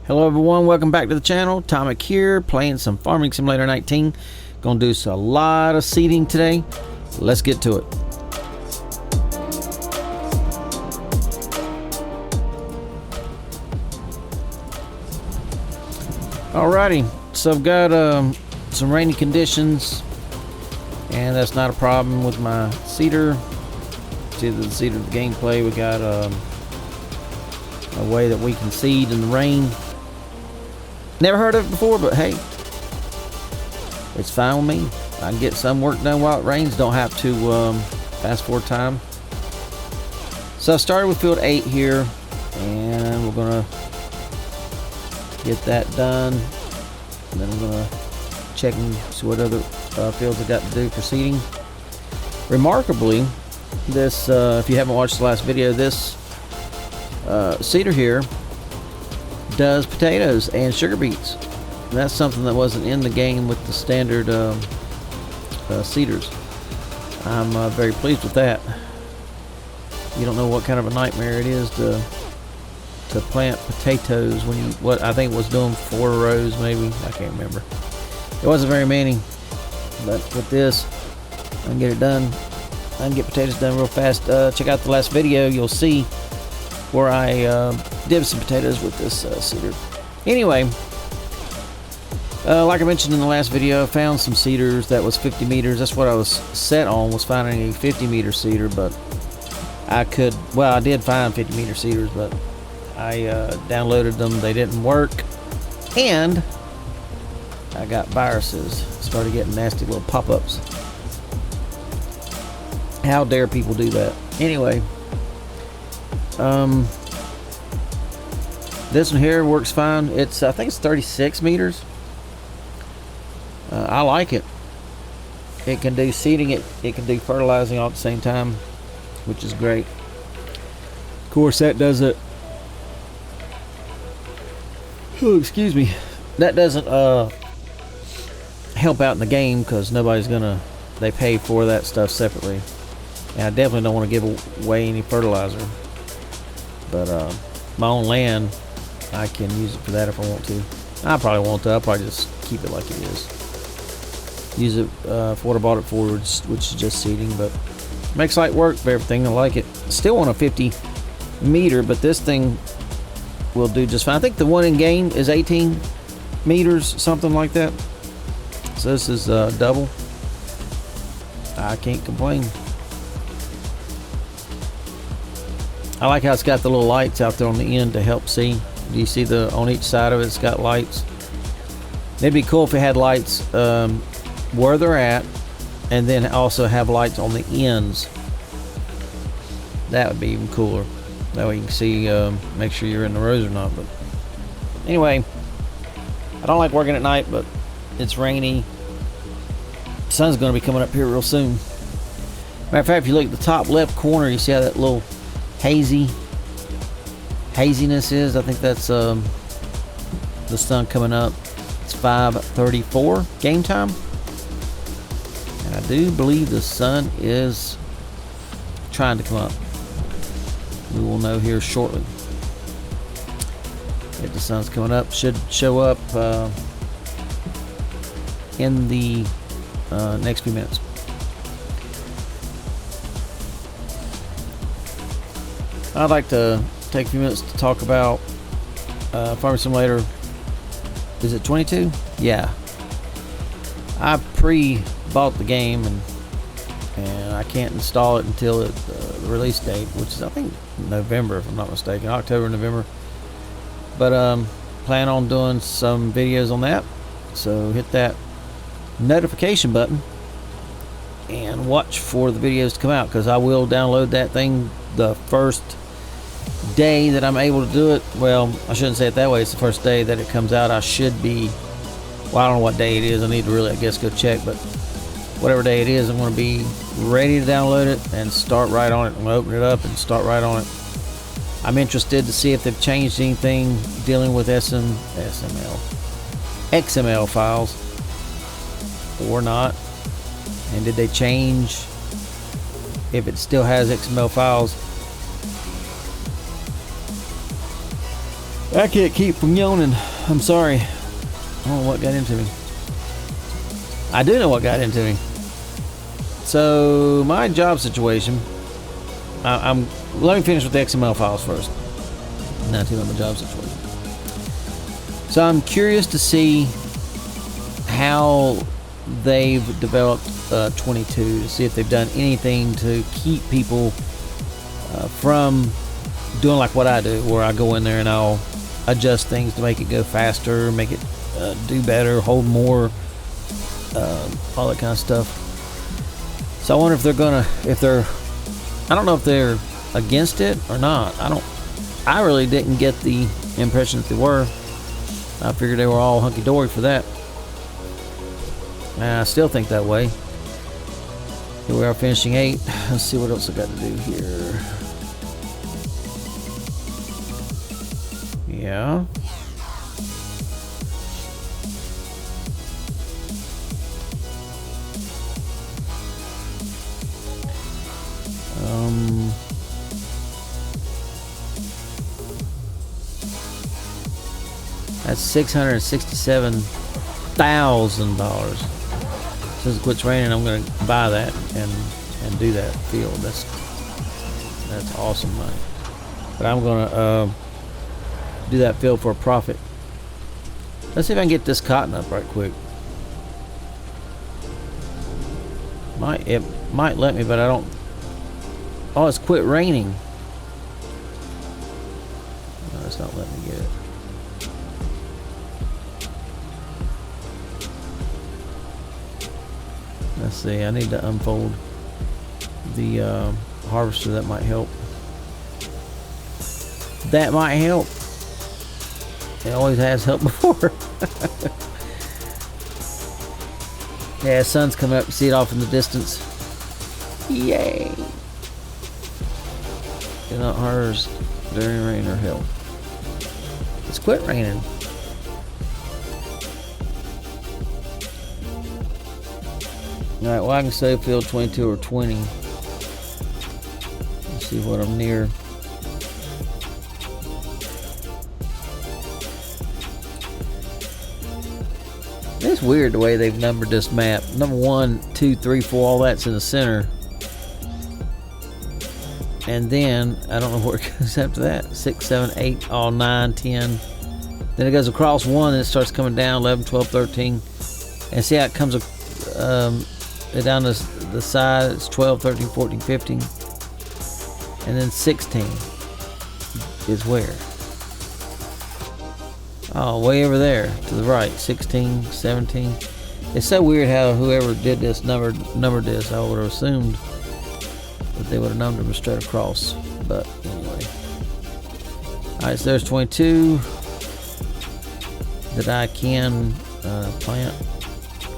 Hello everyone, welcome back to the channel. Tomic here, playing some Farming Simulator 19. Gonna do a lot of seeding today. Let's get to it. Alrighty, so I've got some rainy conditions, and that's not a problem with my seeder. See the seeder of the gameplay. We got a way that we can seed in the rain. Never heard of it before, but hey, it's fine with me. I can get some work done while it rains. Don't have to fast forward time. So I started with field 8 here, and we're gonna get that done. And then I'm gonna check and see what other fields I got to do for seeding. Remarkably, this if you haven't watched the last video, this seeder here does potatoes and sugar beets. And that's something that wasn't in the game with the standard seeders. I'm very pleased with that. You don't know what kind of a nightmare it is to plant potatoes when you, what I think was doing 4 rows maybe, I can't remember. It wasn't very many, but with this I can get it done. I can get potatoes done real fast. Check out the last video, you'll see where I did some potatoes with this seeder. Anyway, like I mentioned in the last video, I found some seeders that was 50 meters. That's what I was set on, was finding a 50 meter seeder, but I did find 50 meter seeders, but I downloaded them, they didn't work, and I got viruses. Started getting nasty little pop-ups. How dare people do that? Anyway, this one here works fine. It's, I think it's 36 meters. I like it. It can do seeding, it can do fertilizing all at the same time, which is great. Of course, that doesn't, oh, excuse me, that doesn't help out in the game, because nobody's gonna, they pay for that stuff separately. And I definitely don't want to give away any fertilizer. But my own land, I can use it for that if I want to. I probably won't. I'll probably just keep it like it is. Use it for what I bought it for, which is just seeding. But makes light work for everything. I like it. Still on a 50 meter, but this thing will do just fine. I think the one in game is 18 meters, something like that. So this is double. I can't complain. I like how it's got the little lights out there on the end to help see. Do you see on each side of it, it's got lights? It'd be cool if it had lights where they're at, and then also have lights on the ends. That would be even cooler. That way you can see, make sure you're in the rows or not. But anyway, I don't like working at night, but it's rainy. The sun's going to be coming up here real soon. Matter of fact, if you look at the top left corner, you see how that little haziness is. I think that's the sun coming up. It's 5:34 game time, and I do believe the sun is trying to come up. We will know here shortly if the sun's coming up. Should show up in the next few minutes. I'd like to take a few minutes to talk about Farming Simulator. Is it 22? Yeah. I pre-bought the game, and I can't install it until the release date, which is I think November, if I'm not mistaken, October, November. But plan on doing some videos on that. So hit that notification button and watch for the videos to come out, because I will download that thing the first day that I'm able to do it. Well, I shouldn't say it that way. It's the first day that it comes out. I should be, well, I don't know what day it is. I need to really, I guess, go check, but whatever day it is, I'm going to be ready to download it and start right on it. I'm going to open it up and start right on it. I'm interested to see if they've changed anything dealing with XML files or not, and did they change, if it still has XML files, I can't keep from yawning. I'm sorry. I don't know what got into me. I do know what got into me. So my job situation. Let me finish with the XML files first. Not too much of my job situation. So I'm curious to see how they've developed 22, to see if they've done anything to keep people from doing like what I do, where I go in there and I'll adjust things to make it go faster, make it do better, hold more, all that kind of stuff. So I wonder if I don't know if they're against it or not. I really didn't get the impression that they were. I figured they were all hunky-dory for that. And I still think that way. Here we are finishing 8. Let's see what else I got to do here. Yeah. That's $667,000. Since it quits raining, I'm going to buy that and do that field. That's awesome money. But I'm going to do that field for a profit. Let's see if I can get this cotton up right quick. It might let me, but I don't. Oh, it's quit raining. No, it's not letting me get it. Let's see, I need to unfold the harvester. That might help. That might help. It always has helped before. Yeah, the sun's coming up. See it off in the distance. Yay! Cannot harvest during rain or hail. It's quit raining. Alright, well I can say field 22 or 20. Let's see what I'm near. It's weird the way they've numbered this map. Number 1, 2, 3, 4, all that's in the center. And then, I don't know where it goes after that. 6, 7, 8, all 9, 10. Then it goes across 1 and it starts coming down 11, 12, 13. And see how it comes down the side. It's 12, 13, 14, 15. And then 16 is where? Oh, way over there to the right. 16, 17. It's so weird how whoever did this numbered this. I would have assumed that they would have numbered them straight across. But anyway. Alright, so there's 22 that I can plant.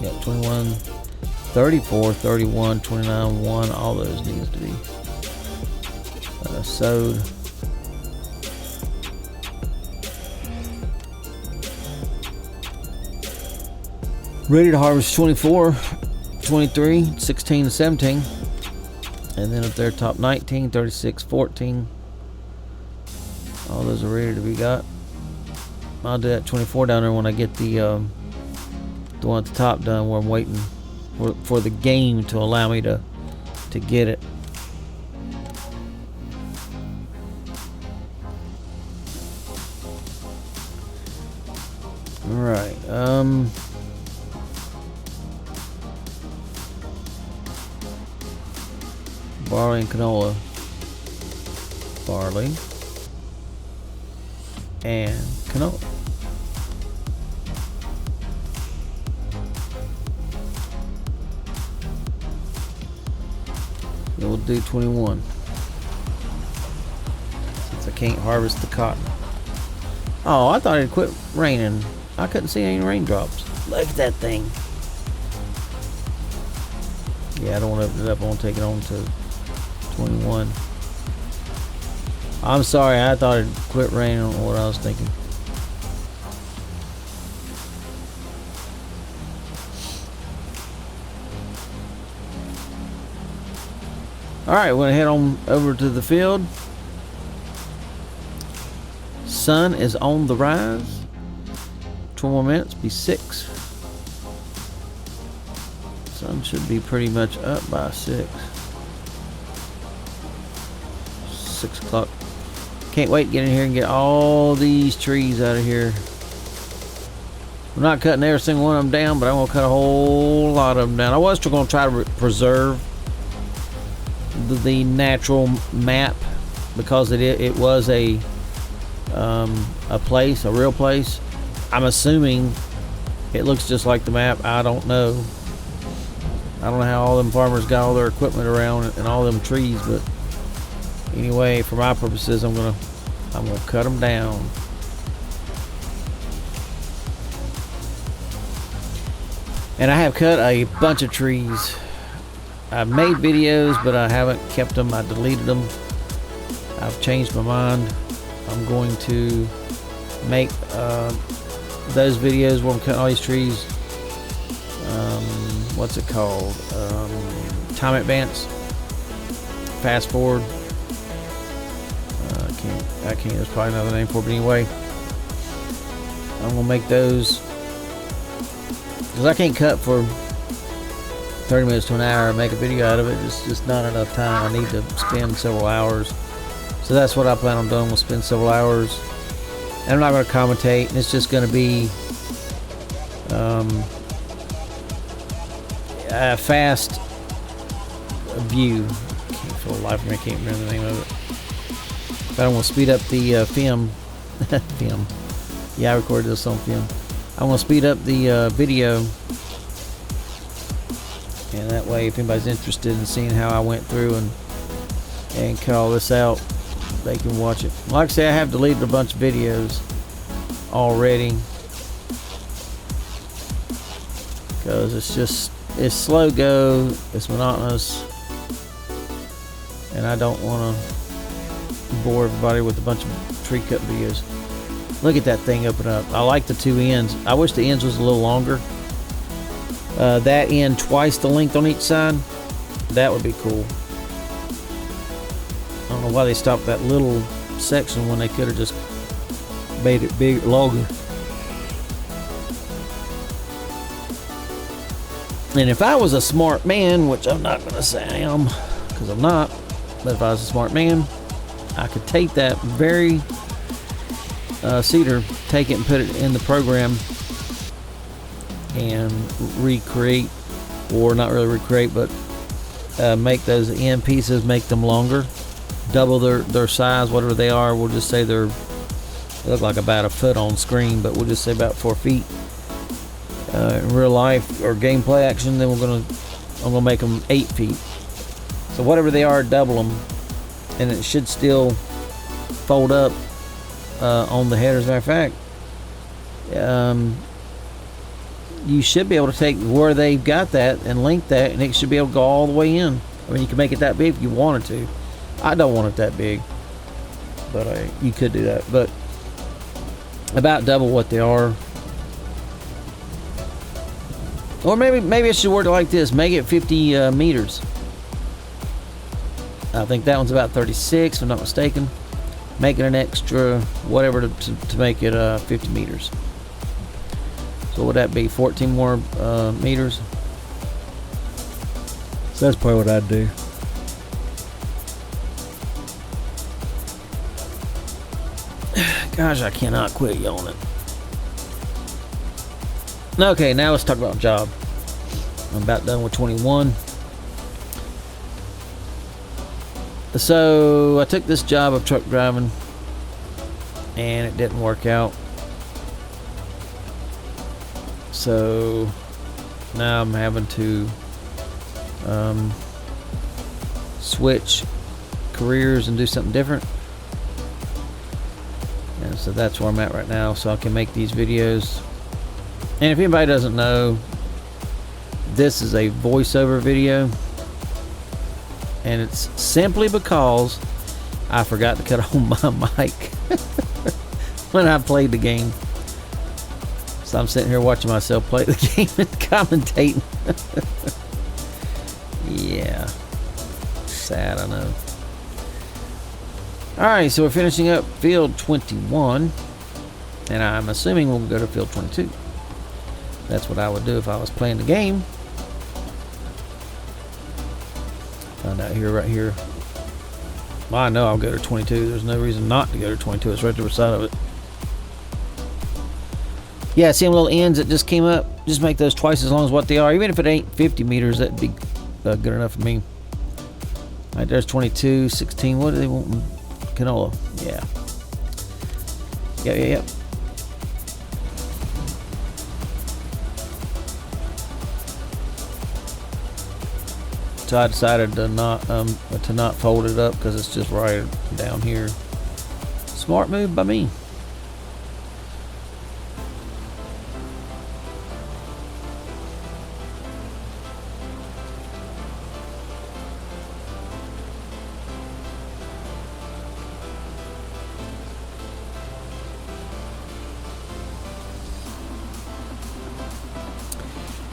Got 21, 34, 31, 29, 1. All those needs to be sowed. Ready to harvest 24, 23, 16, and 17. And then up there, top 19, 36, 14. All those are ready to be got. I'll do that 24 down there when I get the one at the top done, where I'm waiting for the game to allow me to get it. All right. Barley and canola. Barley and canola. Then we'll do 21. Since I can't harvest the cotton. Oh, I thought it quit raining. I couldn't see any raindrops. Look at that thing. Yeah, I don't want to open it up. I want to take it on to 21. I'm sorry, I thought it quit raining. I don't know what I was thinking. Alright, we're going to head on over to the field. sun is on the rise. 12 more minutes, be 6. Sun should be pretty much up by 6. 6 o'clock. Can't wait to get in here and get all these trees out of here. I'm not cutting every single one of them down, but I'm going to cut a whole lot of them down. I was still going to try to preserve the natural map, because it was a place, a real place. I'm assuming it looks just like the map. I don't know. I don't know how all them farmers got all their equipment around and all them trees, but anyway, for my purposes, I'm gonna cut them down. And I have cut a bunch of trees. I've made videos, but I haven't kept them. I deleted them. I've changed my mind. I'm going to make those videos where I'm cutting all these trees. What's it called? Time advance. Fast forward. I can't. There's probably another name for it, but anyway, I'm gonna make those because I can't cut for 30 minutes to an hour and make a video out of it. It's just not enough time. I need to spend several hours. So that's what I plan on doing. We'll spend several hours. And I'm not going to commentate. It's just going to be a fast view. For the life of me, I can't remember the name of it. But I'm going to speed up the film. Film. Yeah, I recorded this on film. I'm going to speed up the video. And that way, if anybody's interested in seeing how I went through and cut all this out, they can watch it. Like I say, I have deleted a bunch of videos already because it's slow go, it's monotonous, and I don't want to bore everybody with a bunch of tree cut videos. Look at that thing open up. I like the two ends. I wish the ends was a little longer. That end twice the length on each side. That would be cool. I don't know why they stopped that little section when they could have just made it big, longer. And if I was a smart man, which I'm not going to say I am, because I'm not, but if I was a smart man, I could take that very cedar, take it and put it in the program and recreate, or not really recreate, but make those end pieces, make them longer, double their size, whatever they are. We'll just say they look like about a foot on screen, but we'll just say about 4 feet in real life or gameplay action. Then I'm gonna make them 8 feet. So whatever they are, double them, and it should still fold up on the header. As a matter of fact, you should be able to take where they've got that and link that, and it should be able to go all the way in. I mean, you can make it that big if you wanted to. I don't want it that big, but you could do that. But about double what they are. Or maybe I should word it like this: make it 50 meters. I think that one's about 36, if I'm not mistaken. Make it an extra whatever to make it 50 meters. So would that be 14 more meters? So that's probably what I'd do. Gosh, I cannot quit yawning. Okay, now let's talk about job. I'm about done with 21. So I took this job of truck driving and it didn't work out. So now I'm having to switch careers and do something different. And so that's where I'm at right now, so I can make these videos. And if anybody doesn't know, this is a voiceover video, and it's simply because I forgot to cut on my mic when I played the game. So I'm sitting here watching myself play the game and commentating. Yeah, sad, I know. Alright, so we're finishing up field 21. And I'm assuming we'll go to field 22. That's what I would do if I was playing the game. Find out here, right here. Well, I know I'll go to 22. There's no reason not to go to 22. It's right to the side of it. Yeah, see them little ends that just came up? Just make those twice as long as what they are. Even if it ain't 50 meters, that'd be good enough for me. All right, there's 22, 16. What do they want? Canola. Yeah. Yep. So I decided to not fold it up because it's just right down here. Smart move by me.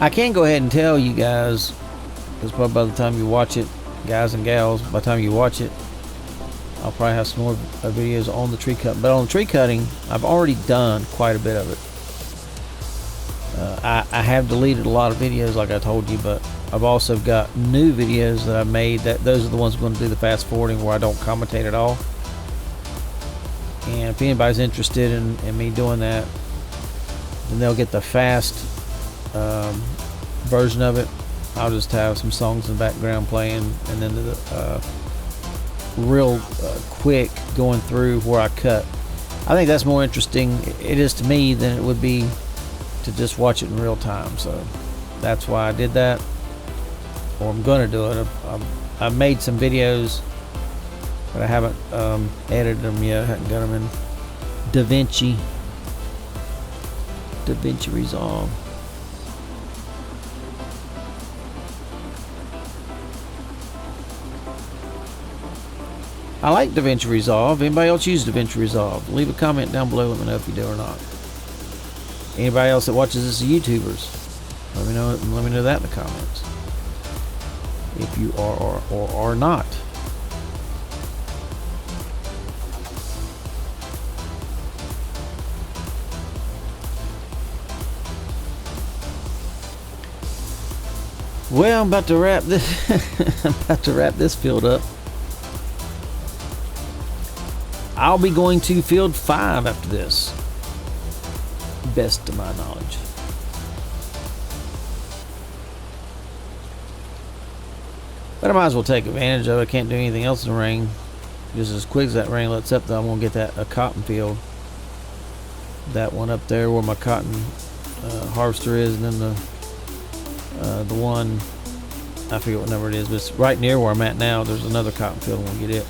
I can go ahead and tell you guys, because probably by the time you watch it, guys and gals, by the time you watch it, I'll probably have some more videos on the tree cutting. But on the tree cutting, I've already done quite a bit of it. I have deleted a lot of videos, like I told you, but I've also got new videos that I made. Those are the ones I'm going to do the fast forwarding where I don't commentate at all. And if anybody's interested in me doing that, then they'll get the fast version of it. I'll just have some songs in the background playing, and then the real quick going through where I cut. I think that's more interesting, it is to me, than it would be to just watch it in real time. So that's why I did that, or I'm gonna do it. I've made some videos, but I haven't edited them yet. I haven't got them in DaVinci Resolve. I like DaVinci Resolve. Anybody else use DaVinci Resolve? Leave a comment down below. Let me know if you do or not. Anybody else that watches this, YouTubers, let me know. Let me know that in the comments. If you are or are not. Well, I'm about to wrap this. I'm about to wrap this field up. I'll be going to field 5 after this, best to my knowledge. But I might as well take advantage of it. I can't do anything else in the rain. Just as quick as that rain lets up, though, I'm going to get a cotton field. That one up there where my cotton harvester is, and then the one, I forget what number it is, but it's right near where I'm at now. There's another cotton field, and we'll get it.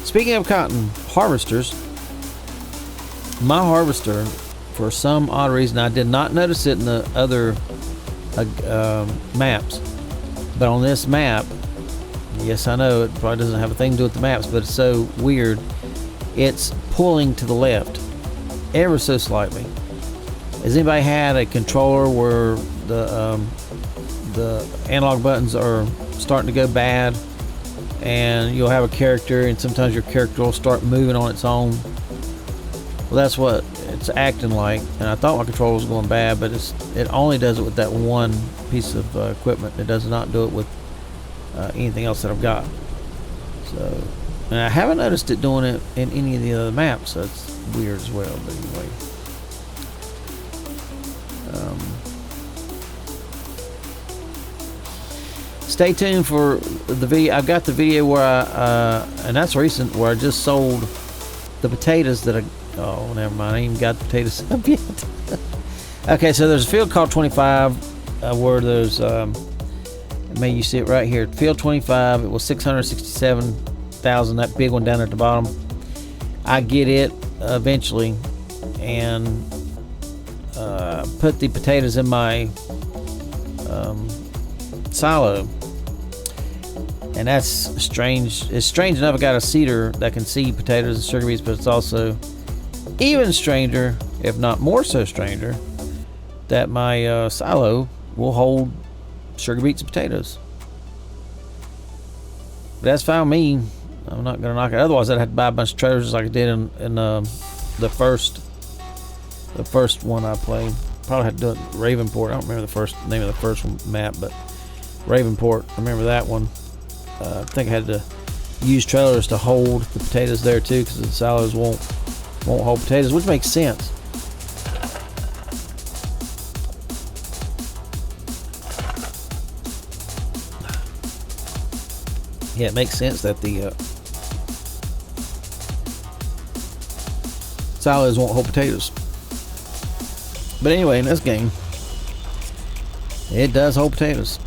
Speaking of cotton harvesters, my harvester, for some odd reason, I did not notice it in the other maps, but on this map, yes, I know it probably doesn't have a thing to do with the maps, but it's so weird. It's pulling to the left, ever so slightly. Has anybody had a controller where the analog buttons are starting to go bad? And you'll have a character, and sometimes your character will start moving on its own. Well, that's what it's acting like. And I thought my controller was going bad, but it only does it with that one piece of equipment. It does not do it with anything else that I've got. So, and I haven't noticed it doing it in any of the other maps, so it's weird as well. But anyway, stay tuned for the video. I've got the video where and that's recent, where I just sold the potatoes that oh, never mind. I ain't even got the potatoes up yet. Okay, so there's a field called 25 where there's, maybe you see it right here. Field 25, it was 667,000, that big one down at the bottom. I get it eventually and put the potatoes in my silo. And that's strange. It's strange enough I got a seeder that can see potatoes and sugar beets, but it's also even stranger, if not more so stranger, that my silo will hold sugar beets and potatoes. But that's fine with me. I'm not gonna knock it. Otherwise, I'd have to buy a bunch of trailers like I did in the first one I played. Probably had to do it in Ravenport. I don't remember the name of the first map, but Ravenport. I remember that one. I think I had to use trailers to hold the potatoes there too, because the silos won't hold potatoes, which makes sense. Yeah, it makes sense that the silos won't hold potatoes. But anyway, in this game, it does hold potatoes.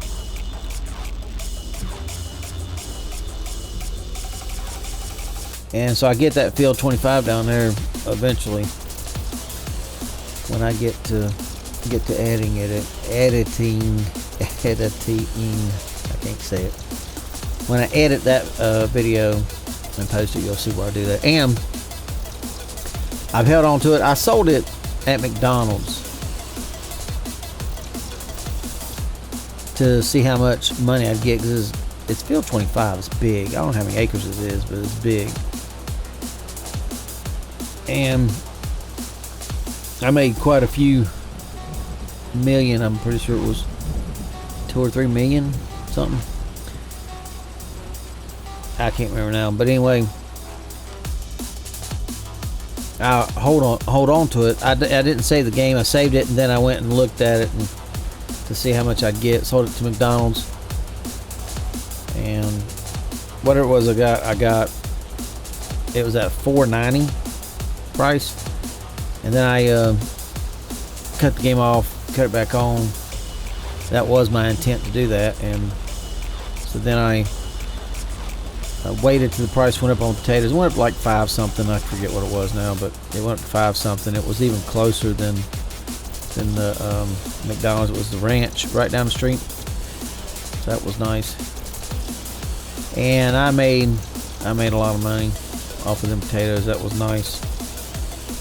And so I get that field 25 down there eventually when I get to editing. I can't say it. When I edit that video and post it, you'll see where I do that. And I've held on to it. I sold it at McDonald's to see how much money I'd get, because it's field 25. It's big. I don't know how many acres it is, but it's big. And I made quite a few million. I'm pretty sure it was 2 or 3 million something. I can't remember now, but anyway, I hold on to it. I didn't save the game. I saved it, and then I went and looked at it to see how much I'd get. Sold it to McDonald's, and whatever it was I got it was at $4.90 price, and then I cut the game off, cut it back on. That was my intent to do that, and so then I waited till the price went up on potatoes. It went up like 5 something. I forget what it was now, but it went up to 5 something. It was even closer than the McDonald's. It was the ranch right down the street. So that was nice. And I made a lot of money off of them potatoes. That was nice.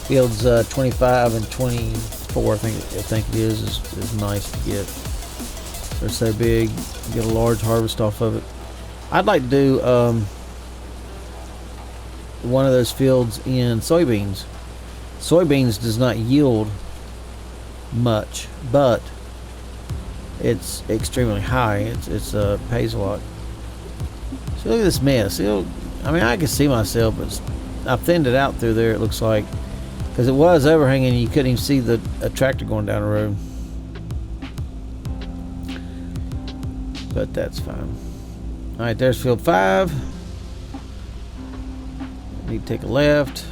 Fields 25 and 24, I think it is nice to get. They're so big. You get a large harvest off of it. I'd like to do one of those fields in soybeans. Soybeans does not yield much, but it's extremely high. It's pays a lot. So look at this mess. I mean, I can see myself, but I've thinned it out through there. It looks like, because it was overhanging, you couldn't even see a tractor going down the road. But that's fine. All right, there's field 5. Need to take a left.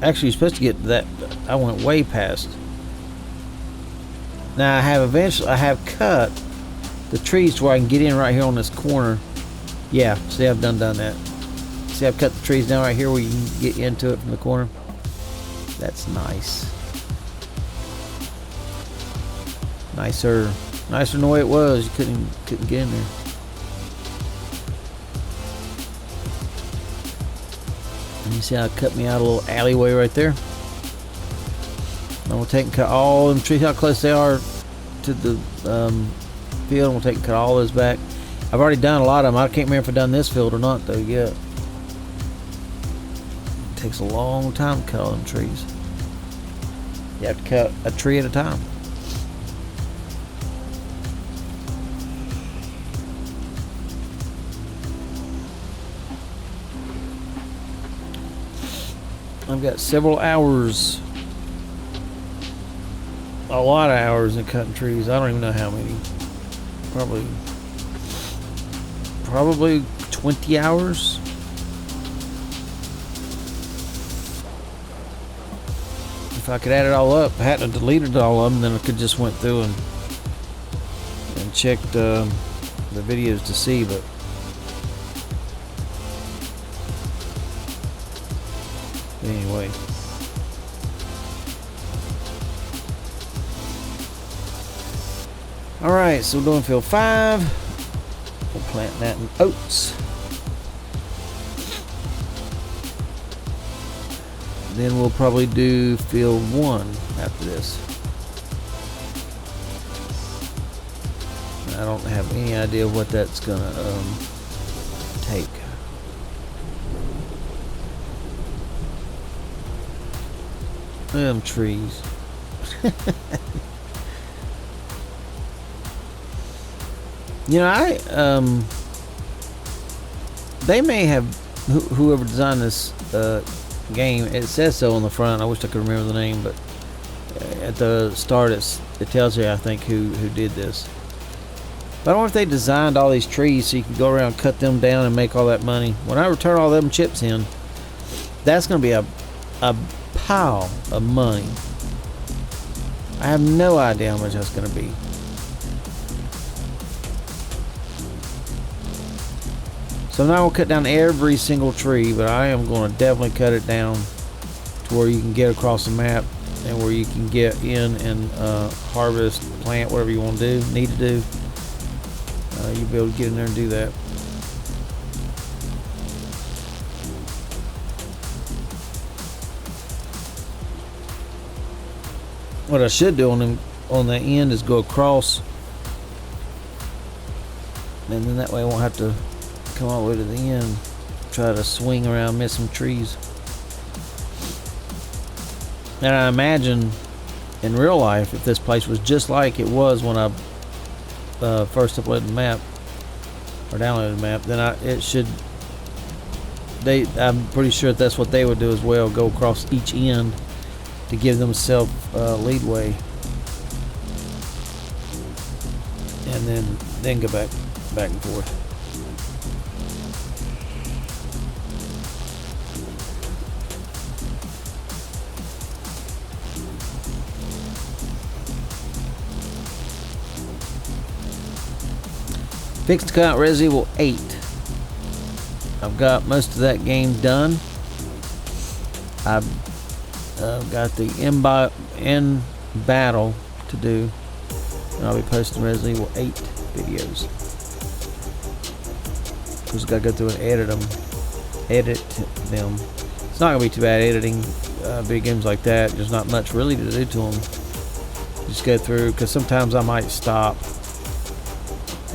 Actually, you're supposed to get that. I went way past. Now I have cut the trees to where I can get in right here on this corner. Yeah, see, I've done that. See, I've cut the trees down right here where you can get into it from the corner. That's nice. Nicer than the way it was. You couldn't get in there. And you see how it cut me out a little alleyway right there. I'm gonna take and cut all them trees, how close they are to the field. I'm gonna take and cut all those back. I've already done a lot of them. I can't remember if I've done this field or not though yet. It takes a long time to cut all them trees. You have to cut a tree at a time. I've got several hours, a lot of hours in cutting trees. I don't even know how many. Probably 20 hours. If I could add it all up, I hadn't deleted all of them, then I could just went through and checked the videos to see, but anyway. Alright, so we're doing field 5. We'll plant that in oats. Then we'll probably do field 1 after this. I don't have any idea what that's gonna take. Them trees. You know, they may have whoever designed this game. It says so on the front. I wish I could remember the name, but at the start it tells you, I think, who did this. But I wonder if they designed all these trees so you can go around, cut them down, and make all that money. When I return all them chips in, that's going to be a pile of money. I have no idea how much that's going to be. So I'm not going to cut down every single tree, but I am going to definitely cut it down to where you can get across the map and where you can get in and harvest, plant, whatever you want to do, need to do. You'll be able to get in there and do that. What I should do on the end is go across, and then that way I won't have to come all the way to the end, try to swing around, miss some trees. And I imagine in real life, if this place was just like it was when I first uploaded the map or downloaded the map, then I'm pretty sure that's what they would do as well, go across each end to give themselves leadway, and then go back and forth. Fixed to count Resident Evil 8. I've got most of that game done. I've got the end battle to do, and I'll be posting Resident Evil 8 videos. Because I've got to go through and edit them. It's not going to be too bad editing big games like that. There's not much really to do to them. Just go through, because sometimes I might stop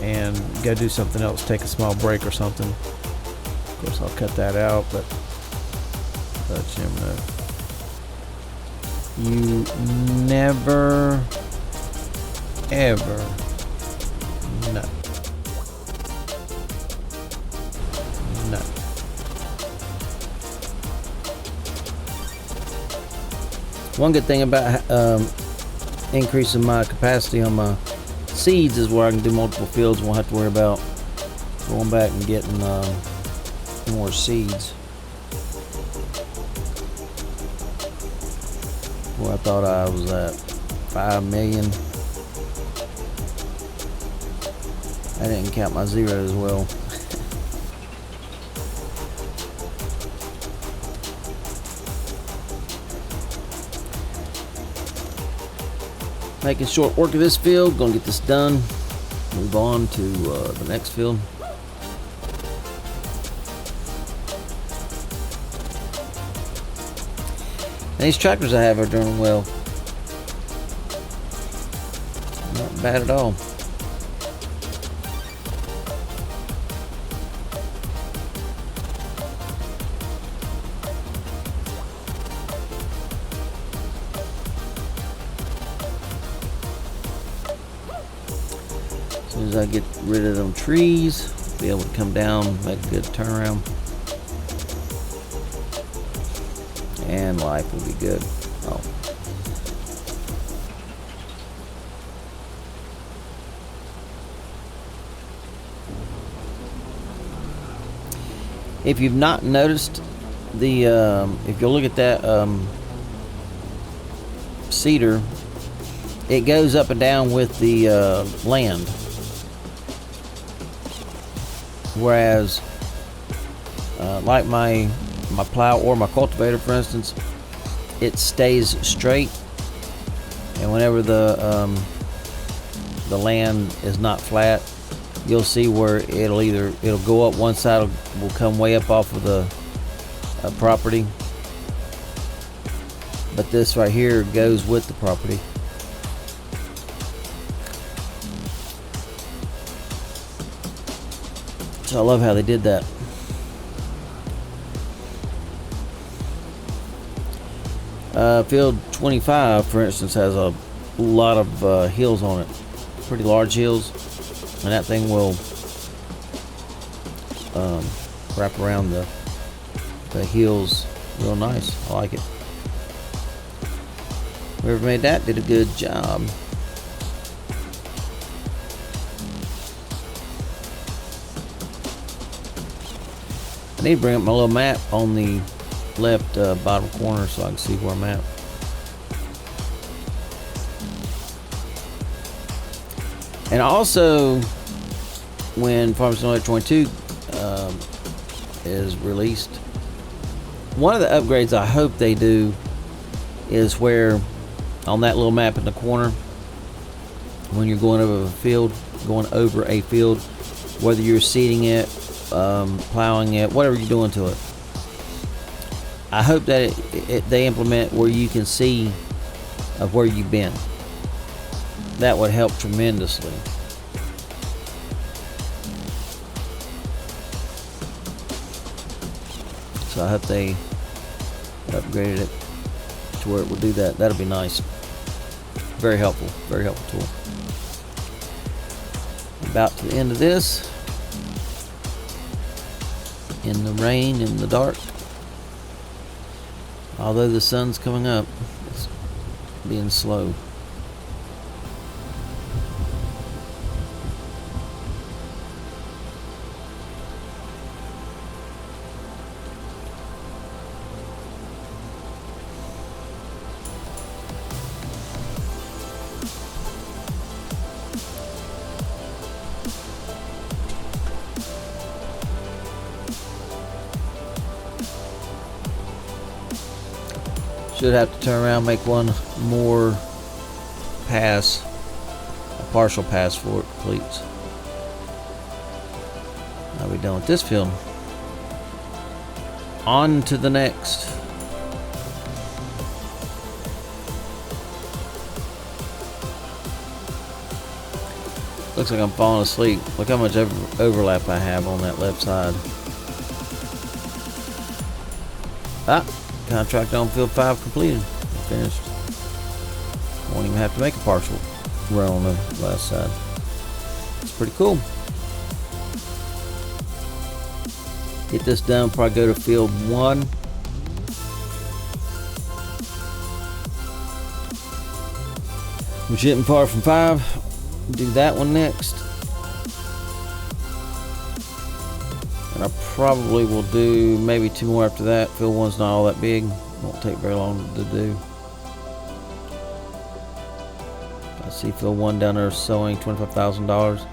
and go do something else, take a small break or something. Of course, I'll cut that out, but you never know. You never, ever know. No. One good thing about increasing my capacity on my seeds is where I can do multiple fields. Won't have to worry about going back and getting more seeds. Well, I thought I was at 5 million. I didn't count my zeros as well. Making short work of this field. Gonna get this done. Move on to the next field. And these tractors I have are doing well. Not bad at all. As soon as I get rid of them trees, be able to come down, make a good turnaround, and life will be good. Oh. If you've not noticed the, if you look at that cedar, it goes up and down with the land. Whereas, like my plow or my cultivator, for instance, it stays straight, and whenever the land is not flat, you'll see where it'll go up one side, will come way up off of the property, but this right here goes with the property. So I love how they did that. Field 25, for instance, has a lot of hills on it, pretty large hills, and that thing will wrap around the hills real nice. I like it. Whoever made that did a good job. I need to bring up my little map on the left bottom corner so I can see where I'm at. And also, when Farming Simulator 22 is released, one of the upgrades I hope they do is where on that little map in the corner, when you're going over a field, whether you're seeding it, plowing it, whatever you're doing to it, I hope that they implement where you can see of where you've been. That would help tremendously. So I hope they upgraded it to where it will do that. That'll be nice. Very helpful tool. About to the end of this. In the rain, in the dark. Although the sun's coming up, it's being slow. Should have to turn around, make one more pass, a partial pass for it completes. I'll be done with this field. On to the next. Looks like I'm falling asleep. Look how much overlap I have on that left side. Contract on field 5 completed. Finished. Won't even have to make a partial run on the last side. It's pretty cool. Get this done, probably go to field 1. Which isn't far from 5. Do that one next. And I probably will do maybe 2 more after that. Field 1's not all that big. Won't take very long to do. I see field 1 down there sowing $25,000.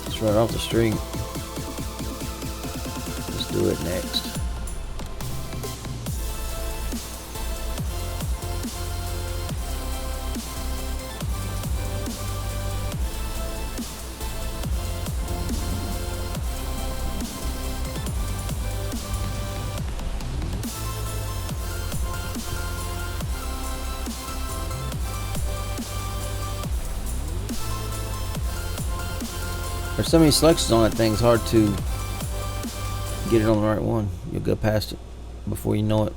It's right off the street. Let's do it next. There's so many selections on that thing, it's hard to get it on the right one. You'll go past it before you know it.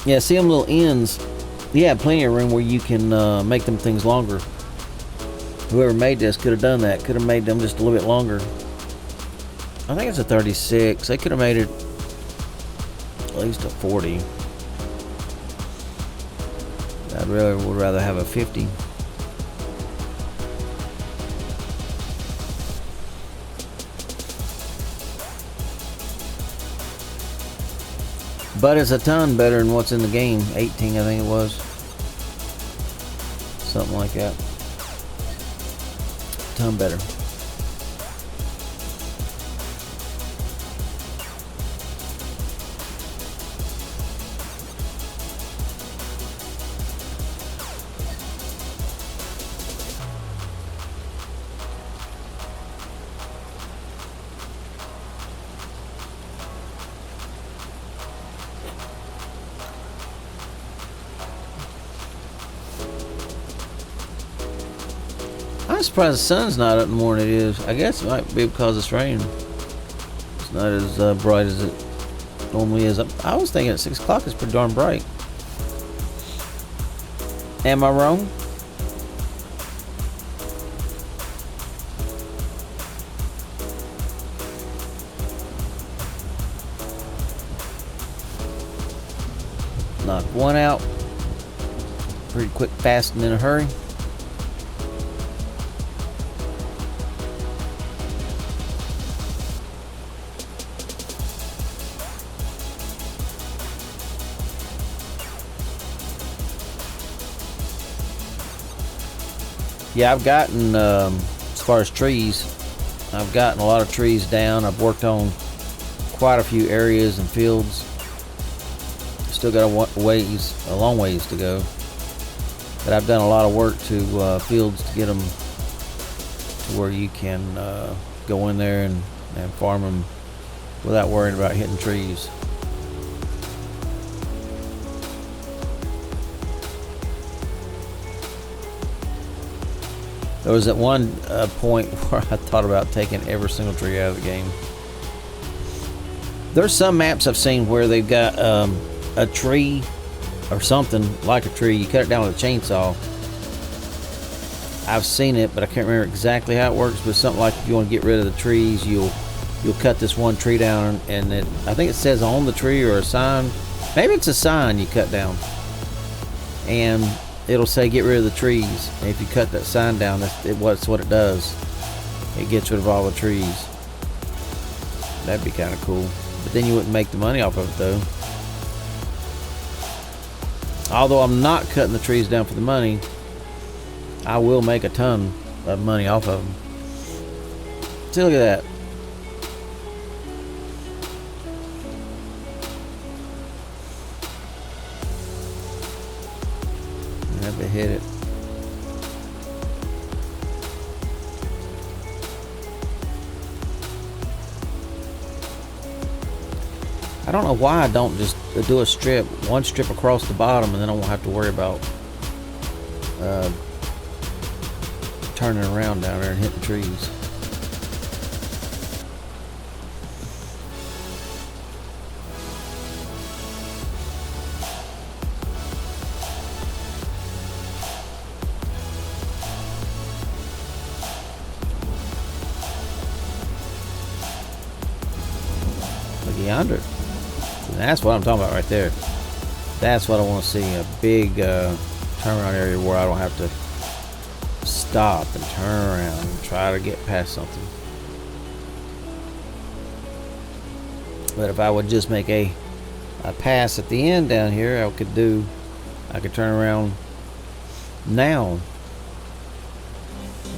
Yeah, see them little ends. You have plenty of room where you can make them things longer. Whoever made this could have done that. Could have made them just a little bit longer. I think it's a 36. They could have made it at least a 40. I really would rather have a 50. But it's a ton better than what's in the game. 18, I think it was. Something like that. Ton better. of surprised the sun's not up in the morning. It is. I guess it might be because it's raining. It's not as bright as it normally is. I was thinking at 6 o'clock it's pretty darn bright. Am I wrong? Knock one out. Pretty quick, fast, and in a hurry. Yeah, I've gotten, as far as trees, I've gotten a lot of trees down. I've worked on quite a few areas and fields. Still got a long ways to go. But I've done a lot of work to fields to get them to where you can go in there and farm them without worrying about hitting trees. There was at one point where I thought about taking every single tree out of the game. There's some maps I've seen where they've got a tree or something like a tree. You cut it down with a chainsaw. I've seen it, but I can't remember exactly how it works. But something like if you want to get rid of the trees, you'll cut this one tree down, and I think it says on the tree or a sign. Maybe it's a sign you cut down, and it'll say get rid of the trees. And if you cut that sign down, that's what it does. It gets rid of all the trees. That'd be kind of cool. But then you wouldn't make the money off of it though. Although I'm not cutting the trees down for the money, I will make a ton of money off of them. See, look at that. Never hit it. I don't know why I don't just do one strip across the bottom, and then I won't have to worry about turning around down there and hitting trees. Look yonder. And that's what I'm talking about right there. That's what I want to see, a big turnaround area where I don't have to stop and turn around and try to get past something. But if I would just make a pass at the end down here, I could turn around now.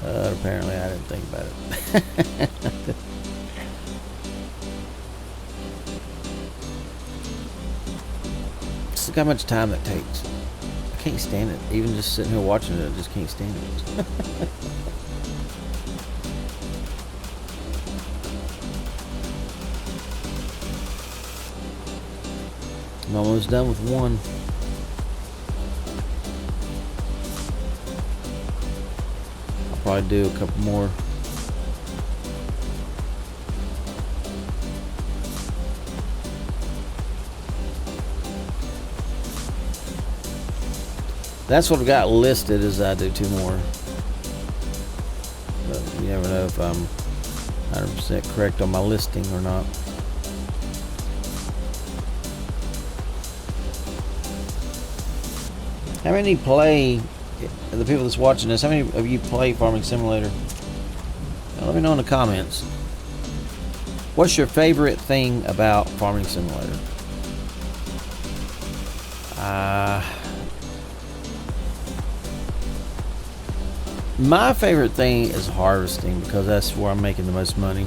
Apparently I didn't think about it. Look how much time that takes. I can't stand it. Even just sitting here watching it, I just can't stand it. I'm almost done with one. I'll probably do a couple more. That's what I've got listed, as I do 2 more. But you never know if I'm 100% correct on my listing or not. How many play, the people that's watching this, how many of you play Farming Simulator? Now, let me know in the comments. What's your favorite thing about Farming Simulator? My favorite thing is harvesting, because that's where I'm making the most money.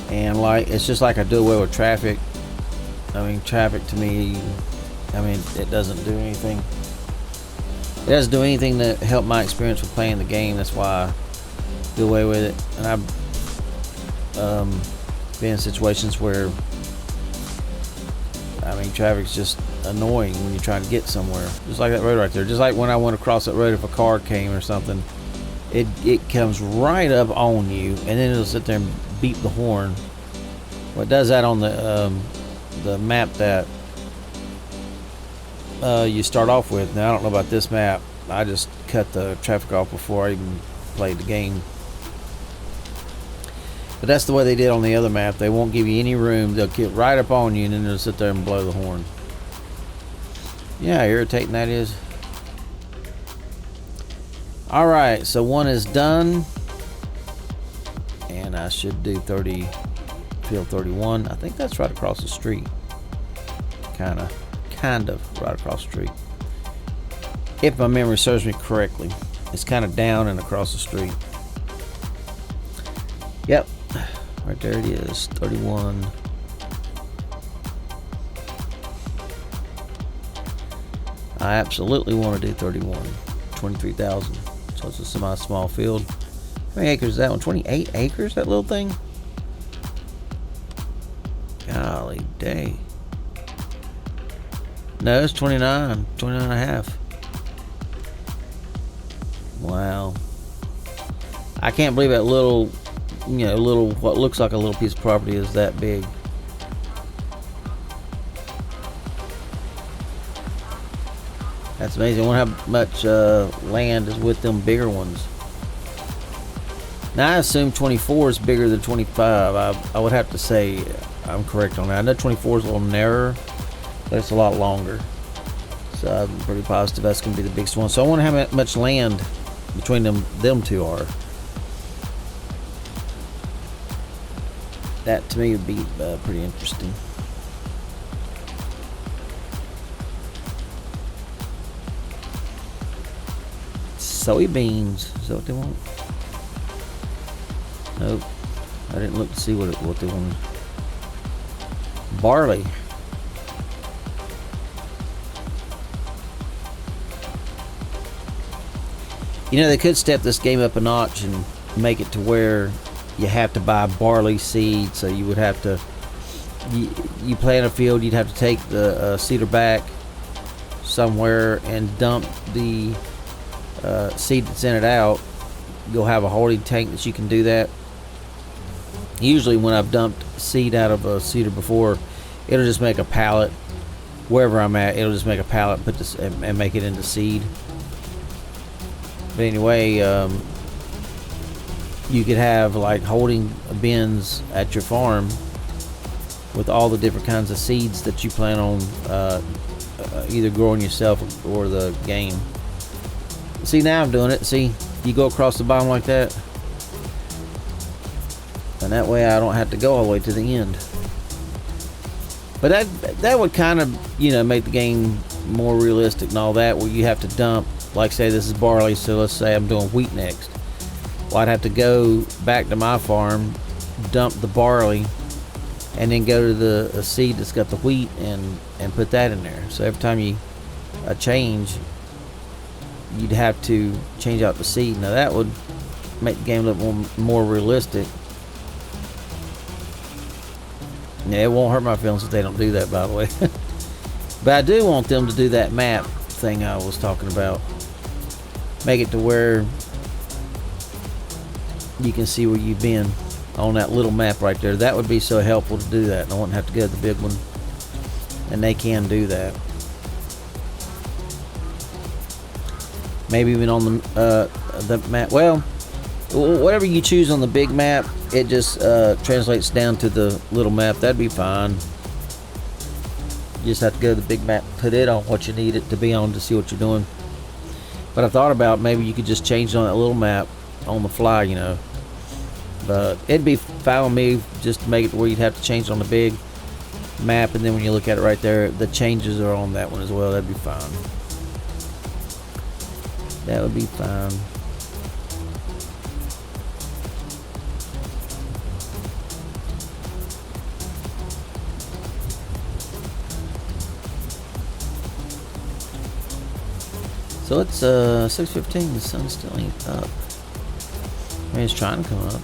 And it's just like I do away with traffic. I mean, traffic to me, it doesn't do anything. It doesn't do anything to help my experience with playing the game. That's why I do away with it. And I've been in situations where, traffic's just annoying when you're trying to get somewhere. Just like that road right there. Just like when I went across that road, if a car came or something, it comes right up on you, and then it'll sit there and beep the horn. Well, it does that on the map that you start off with. Now I don't know about this map. I just cut the traffic off before I even played the game. But that's the way they did on the other map. They won't give you any room. They'll get right up on you, and then they'll sit there and blow the horn. Yeah, how irritating that is. Alright, so one is done. And I should do 30, field 31. I think that's right across the street. Kind of right across the street. If my memory serves me correctly. It's kind of down and across the street. Yep. Right there it is. 31. I absolutely want to do 31. 23,000. So it's a semi-small field. How many acres is that one? 28 acres, that little thing? Golly day. No, it's 29. 29 and a half. Wow. I can't believe that little, what looks like a little piece of property is that big. That's amazing. I wonder how much land is with them bigger ones. Now I assume 24 is bigger than 25. I would have to say I'm correct on that. I know 24 is a little narrower, but it's a lot longer. So I'm pretty positive that's going to be the biggest one. So I wonder how much land between them two are. That to me would be pretty interesting. Soybeans, is that what they want? Nope. I didn't look to see what they wanted. Barley. You know, they could step this game up a notch and make it to where you have to buy barley seed. So you would have to, you plant a field, you'd have to take the seeder back somewhere and dump the seed that's in it out. You'll have a holding tank that you can do that. Usually when I've dumped seed out of a seeder before, it'll just make a pallet. Wherever I'm at, it'll just make a pallet, put this and make it into seed. But anyway, you could have like holding bins at your farm with all the different kinds of seeds that you plan on either growing yourself or the game. See, now I'm doing it. See, you go across the bottom like that, and that way I don't have to go all the way to the end. But that would kind of, make the game more realistic and all that, where you have to dump, like say this is barley, so let's say I'm doing wheat next. Well, I'd have to go back to my farm, dump the barley, and then go to the seed that's got the wheat and put that in there. So every time you change, you'd have to change out the seed. Now that would make the game look more realistic. Yeah, it won't hurt my feelings if they don't do that, by the way. But I do want them to do that map thing I was talking about. Make it to where you can see where you've been on that little map right there. That would be so helpful to do that. I wouldn't have to go to the big one. And they can do that. Maybe even on the map. Well, whatever you choose on the big map, it just translates down to the little map. That'd be fine. You just have to go to the big map, put it on what you need it to be on to see what you're doing. But I thought about maybe you could just change it on that little map on the fly, But it'd be fine with me just to make it where you'd have to change it on the big map, and then when you look at it right there, the changes are on that one as well. That'd be fine. That would be fine. So it's 6:15. The sun still ain't up. I mean, it's trying to come up.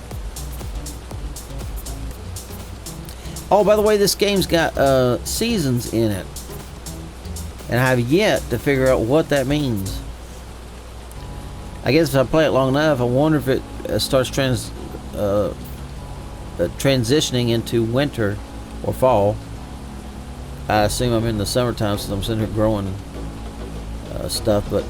Oh, by the way, this game's got seasons in it. and I have yet to figure out what that means. I guess if I play it long enough, I wonder if it starts transitioning into winter or fall. I assume I'm in the summertime since I'm sitting here growing stuff, but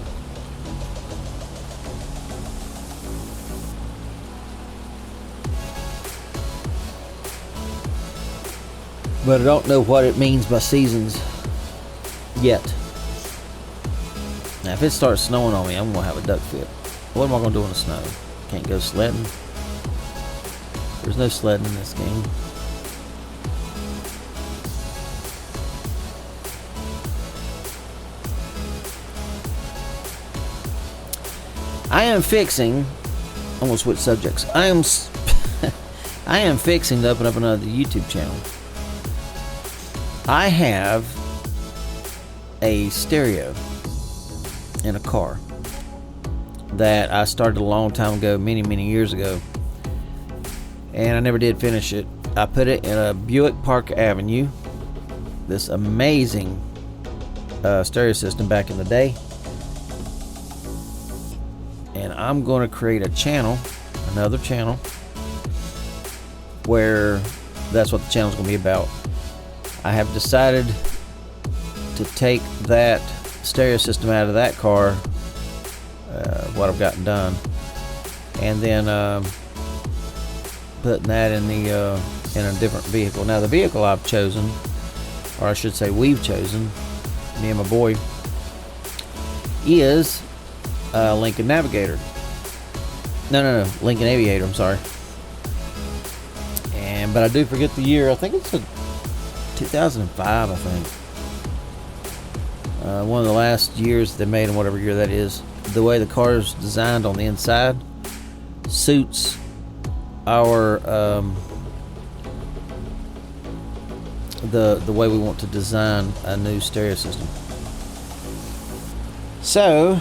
I don't know what it means by seasons yet. Now, if it starts snowing on me, I'm gonna have a duck fit. What am I gonna do in the snow? Can't go sledding. There's no sledding in this game. I am fixing. I'm gonna switch subjects. I am fixing to open up another YouTube channel. I have a stereo in a car that I started a long time ago, many years ago, and I never did finish it. I put it in a Buick Park Avenue, this amazing stereo system back in the day, and I'm going to create a channel, another channel, where that's what the channel is going to be about. I have decided to take that stereo system out of that car, what I've gotten done, and then putting that in the in a different vehicle. Now the vehicle I've chosen, or I should say we've chosen, me and my boy, is a Lincoln Navigator. No, Lincoln Aviator. I'm sorry. But I do forget the year. I think it's a 2005. I think one of the last years they made, in whatever year that is. The way the car is designed on the inside suits our the way we want to design a new stereo system. So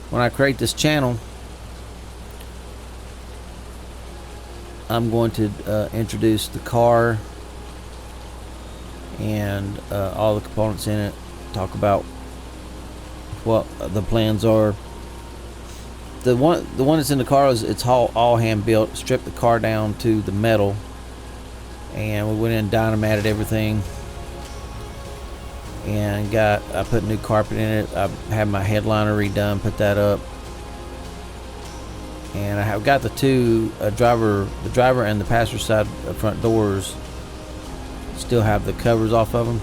when I create this channel, I'm going to introduce the car and all the components in it, talk about what the plans are. The one that's in the car is all hand built. Stripped the car down to the metal, and we went in and dynamited everything, and I put new carpet in it. I had my headliner redone, put that up, and I have got the two the driver and the passenger side front doors still have the covers off of them,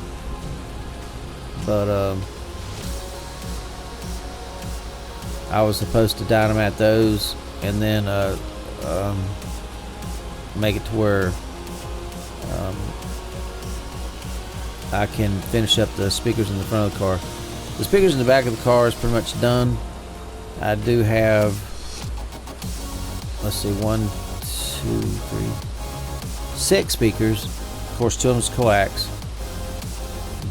but I was supposed to dynamite those and then make it to where I can finish up the speakers in the front of the car. The speakers in the back of the car is pretty much done. I do have, let's see, 1, 2, 3, 6 speakers. Of course, 2 of them is coax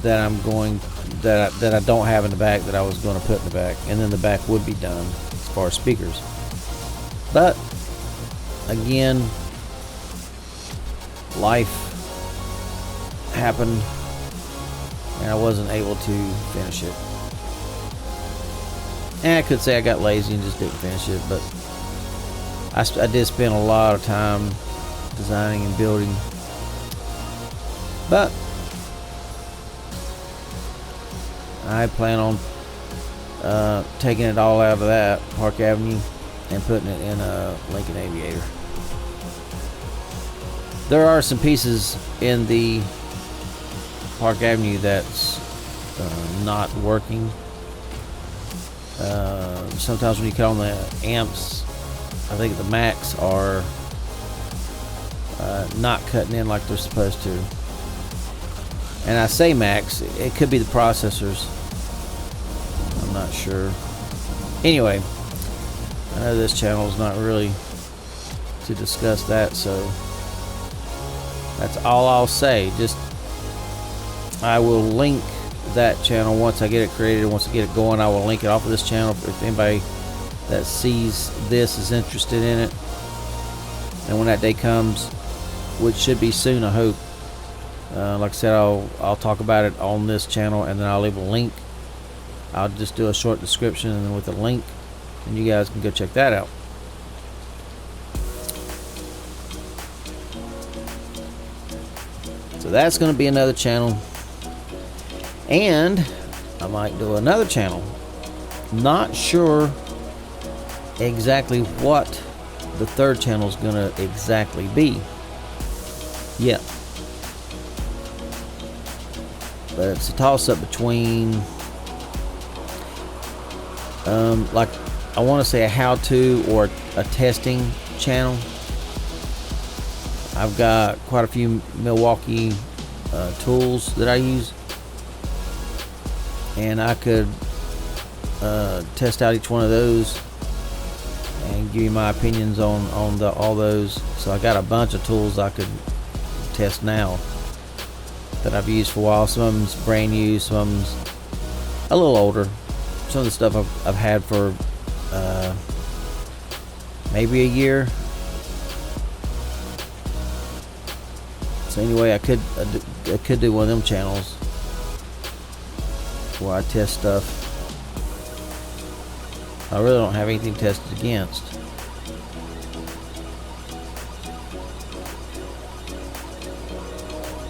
that I don't have in the back that I was going to put in the back, and then the back would be done as far as speakers. But again, life happened and I wasn't able to finish it. And I could say I got lazy and just didn't finish it, but I did spend a lot of time designing and building. But I plan on taking it all out of that Park Avenue and putting it in a Lincoln Aviator. There are some pieces in the Park Avenue that's not working. Sometimes when you cut on the amps, I think the Macs are not cutting in like they're supposed to. And I say Macs, it could be the processors. I'm not sure. Anyway, I know this channel is not really to discuss that, so that's all I'll say. Just I will link that channel once I get it created. Once I get it going, I will link it off of this channel if anybody that sees this is interested in it. And when that day comes, which should be soon, I hope, Like I said, I'll talk about it on this channel, and then I'll leave a link. I'll just do a short description and then with a link, and you guys can go check that out. So that's going to be another channel, and I might do another channel. Not sure exactly what the third channel is going to exactly be yet, but it's a toss-up between like I want to say a how-to or a testing channel. I've got quite a few Milwaukee tools that I use, and I could test out each one of those and give you my opinions on all those. So I got a bunch of tools I could test now that I've used for a while. Some of them's brand new, some of them's a little older. Some of the stuff I've had for maybe a year. So anyway, I could do one of them channels where I test stuff. I really don't have anything tested against.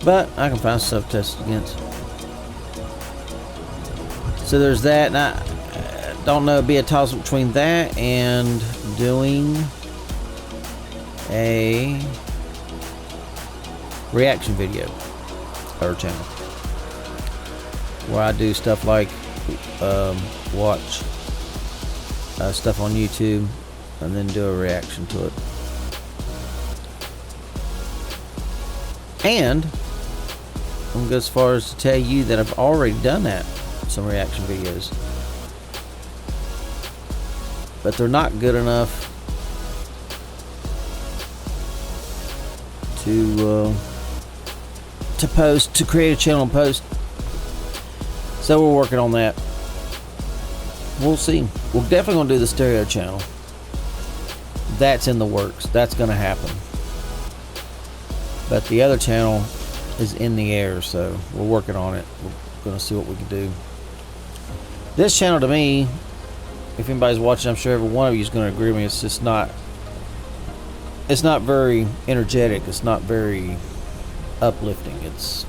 But I can find stuff tested against. So there's that, and I don't know, it'd be a toss between that and doing a reaction video or channel where I do stuff like watch stuff on YouTube and then do a reaction to it. And I'm going to go as far as to tell you that I've already done that, some reaction videos, but they're not good enough to post, to create a channel and post. So we're working on that. We'll see. We're definitely going to do the stereo channel. That's in the works. That's going to happen. But the other channel is in the air, so we're working on it. We're going to see what we can do. This channel, to me, if anybody's watching, I'm sure every one of you is going to agree with me. It's just not. It's not very energetic. It's not very uplifting. It's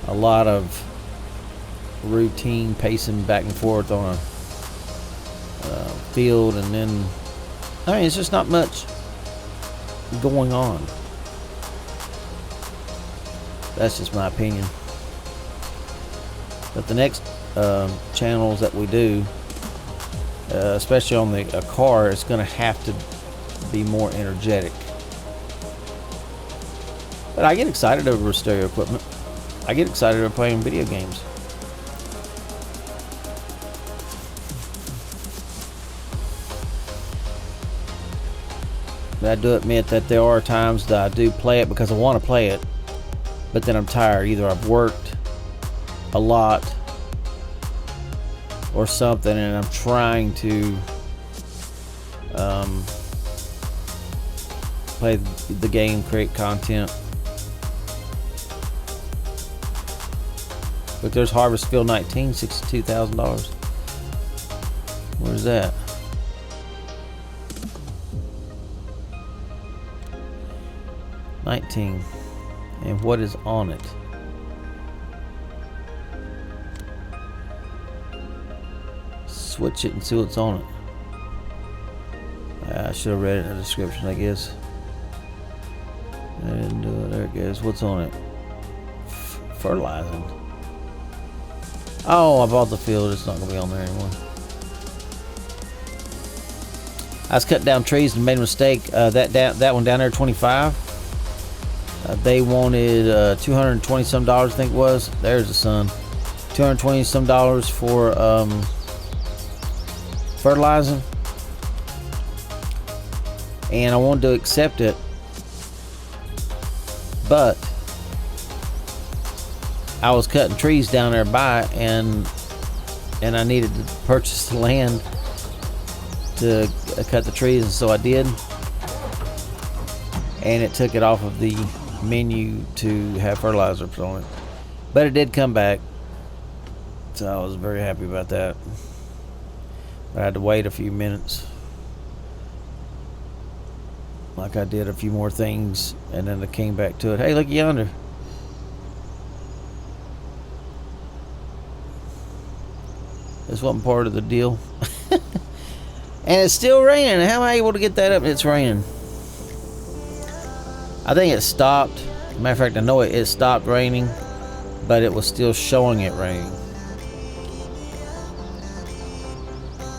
a lot of routine pacing back and forth on a field, and then I mean, it's just not much going on. That's just my opinion. But the next channels that we do, especially on a car, it's going to have to be more energetic. But I get excited over stereo equipment. I get excited over playing video games. But I do admit that there are times that I do play it because I want to play it, but then I'm tired. Either I've worked a lot or something, and I'm trying to play the game, create content. But there's Harvest Field 19, $62,000. Where's that? $19. And what is on it? Switch it and see what's on it. I should have read it in the description, I guess. I didn't do it. There it goes. What's on it? Fertilizing. Oh, I bought the field. It's not going to be on there anymore. I was cutting down trees and made a mistake. That one down there, 25. They wanted 220 some dollars, I think it was. There's the sun. 220 some dollars for fertilizing, and I wanted to accept it, but I was cutting trees down there by, and I needed to purchase the land to cut the trees, and so I did, and it took it off of the menu to have fertilizer put on it. But it did come back, so I was very happy about that. But I had to wait a few minutes, like I did a few more things, and then I came back to it. Hey, look yonder. This wasn't part of the deal. And it's still raining. How am I able to get that up? It's raining. I think it stopped. Matter of fact, I know it stopped raining, but it was still showing it raining.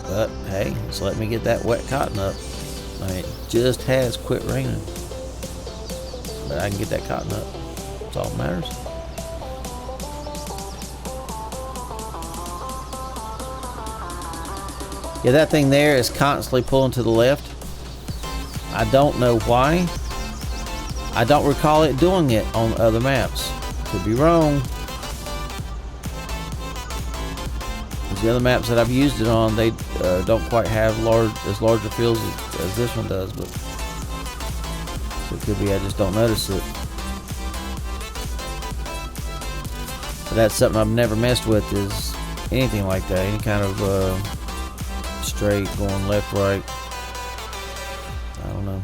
But hey, just let me get that wet cotton up. I mean, it just has quit raining, but I can get that cotton up. That's all that matters. Yeah, that thing there is constantly pulling to the left. I don't know why. I don't recall it doing it on other maps. Could be wrong. Because the other maps that I've used it on, they don't quite have larger fields as this one does. But so it could be I just don't notice it. But that's something I've never messed with, is anything like that. Any kind of straight going left, right. I don't know.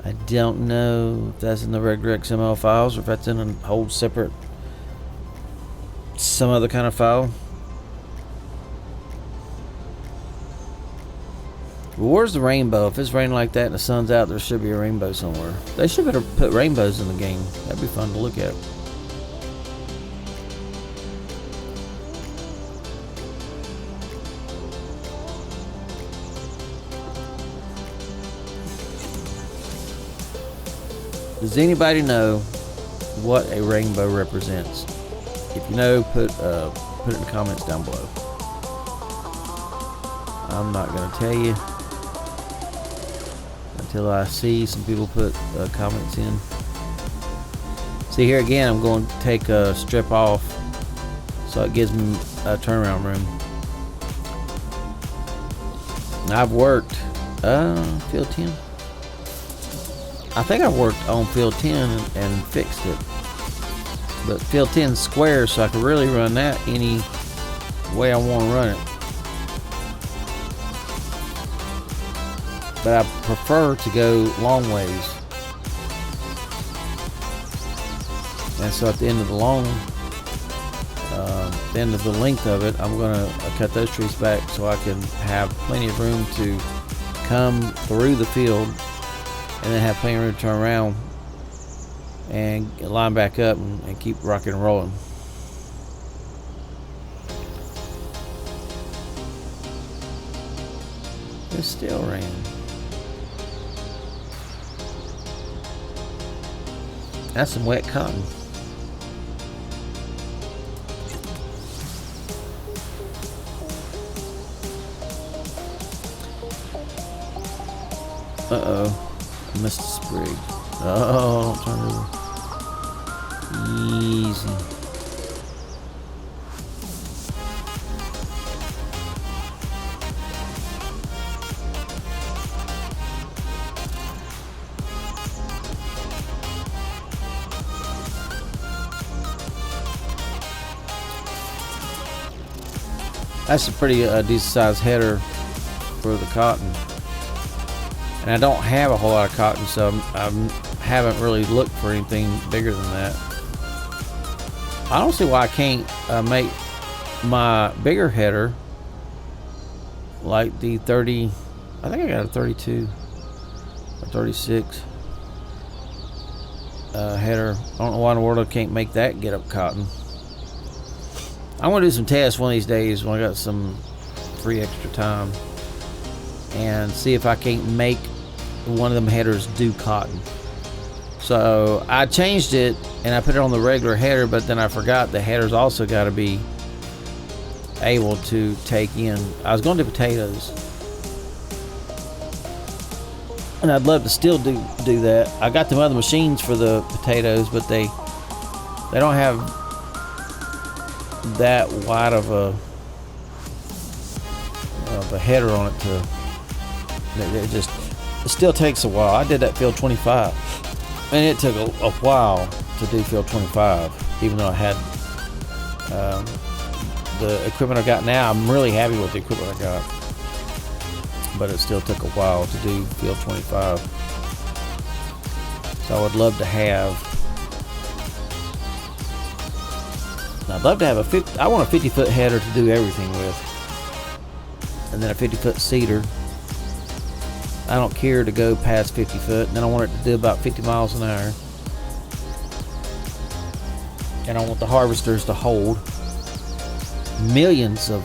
I don't know if that's in the regular XML files or if that's in a whole separate, some other kind of file. Well, where's the rainbow? If it's raining like that and the sun's out, there should be a rainbow somewhere. They should better put rainbows in the game. That'd be fun to look at. Does anybody know what a rainbow represents? If you know, put it in the comments down below. I'm not going to tell you until I see some people put comments in. See, here again, I'm going to take a strip off so it gives me a turnaround room. I've worked field 10. I think I worked on field 10 and fixed it. But field 10 is square, so I can really run that any way I want to run it. But I prefer to go long ways. And so at the end of the end of the length of it, I'm going to cut those trees back so I can have plenty of room to come through the field and then have plenty of room to turn around and line back up and keep rocking and rolling. It's still raining. That's some wet cotton. Uh-oh. I missed a sprig. Oh, don't turn over. Easy. That's a pretty decent sized header for the cotton. And I don't have a whole lot of cotton, so I haven't really looked for anything bigger than that. I don't see why I can't make my bigger header like the 30. I think I got a 32 or 36 header. I don't know why in the world I can't make that get up cotton. I'm going to do some tests one of these days when I got some free extra time and see if I can't make one of them headers do cotton. So I changed it and I put it on the regular header, but then I forgot the header's also got to be able to take in. I was going to do potatoes, and I'd love to still do that. I got them other machines for the potatoes, but they don't have that wide of a header on it to. It just it still takes a while. I did that field 25, and it took a while to do field 25, even though I had the equipment I got now. I'm really happy with the equipment I got, but it still took a while to do field 25. So I would love to have. I'd love to have a 50. I want a 50-foot header to do everything with, and then a 50-foot seeder. I don't care to go past 50 foot, and then I want it to do about 50 miles an hour. And I want the harvesters to hold millions of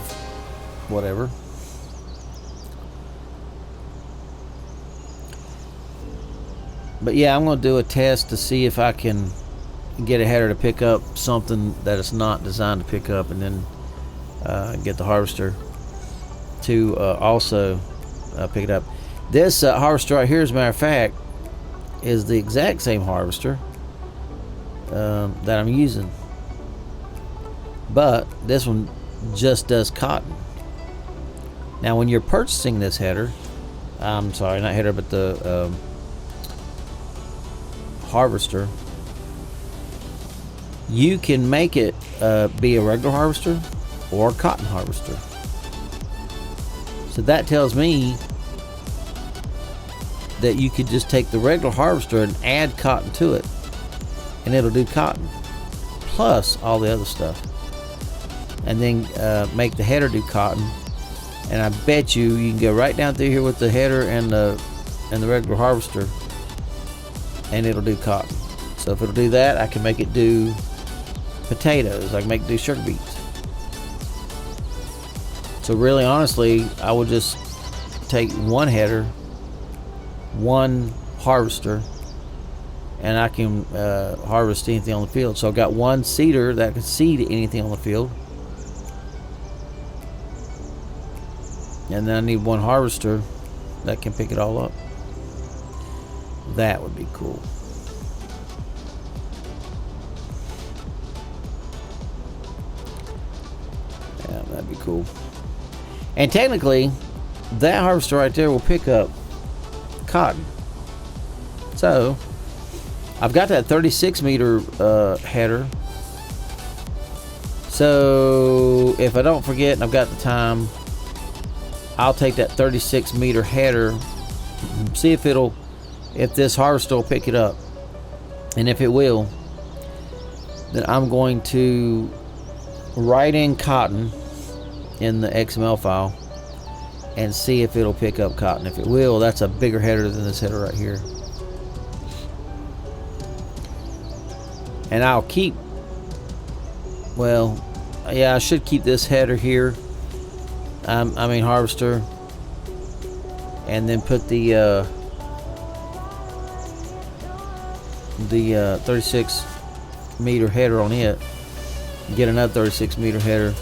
whatever. But yeah, I'm going to do a test to see if I can get a header to pick up something that it's not designed to pick up, and then get the harvester to also pick it up. This harvester right here, as a matter of fact, is the exact same harvester that I'm using, but this one just does cotton. Now when you're purchasing this header, I'm sorry, not header, but the harvester, you can make it be a regular harvester or a cotton harvester. So that tells me that you could just take the regular harvester and add cotton to it, and it'll do cotton plus all the other stuff, and then make the header do cotton. And I bet you can go right down through here with the header and the regular harvester, and it'll do cotton. So if it'll do that, I can make it do potatoes. I can make it do sugar beets. So really, honestly, I would just take one header, one harvester, and I can harvest anything on the field. So I've got one seeder that can seed anything on the field, and then I need one harvester that can pick it all up. That would be cool. Yeah, that'd be cool. And technically, that harvester right there will pick up cotton. So I've got that 36 meter header. So if I don't forget and I've got the time, I'll take that 36 meter header, see if this harvester will pick it up. And if it will, then I'm going to write in cotton in the XML file and see if it'll pick up cotton. If it will, that's a bigger header than this header right here. And I'll keep, well, yeah, I should keep this header here, harvester, and then put the 36 meter header on it, get another 36 meter header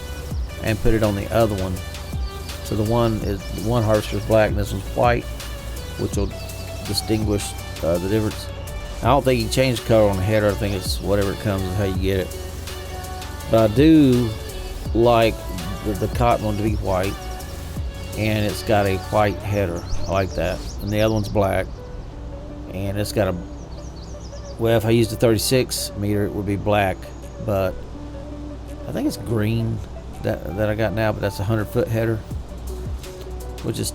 and put it on the other one. So the one harvester is black and this one's white, which will distinguish the difference. I don't think you can change the color on the header. I think it's whatever it comes is how you get it. But I do like the cotton one to be white, and it's got a white header. I like that. And the other one's black, and it's got a, well, if I used a 36 meter it would be black, but I think it's green that I got now, but that's a 100-foot header, which is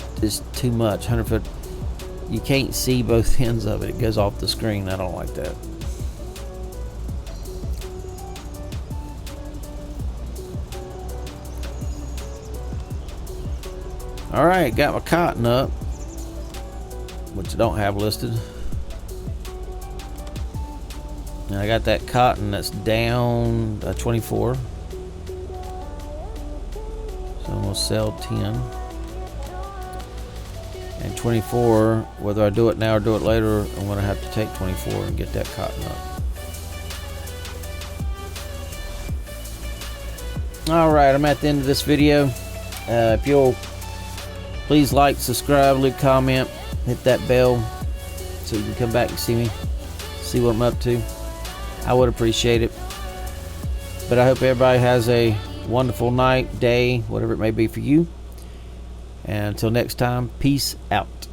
too much. 100-foot, you can't see both ends of it. It goes off the screen. I don't like that. All right, got my cotton up, which I don't have listed. And I got that cotton that's down 24. So I'm gonna sell 10. And 24, whether I do it now or do it later, I'm gonna have to take 24 and get that cotton up. All right, I'm at the end of this video. If you'll please like, subscribe, leave a comment, hit that bell so you can come back and see me, see what I'm up to. I would appreciate it. But I hope everybody has a wonderful night, day, whatever it may be for you. And until next time, peace out.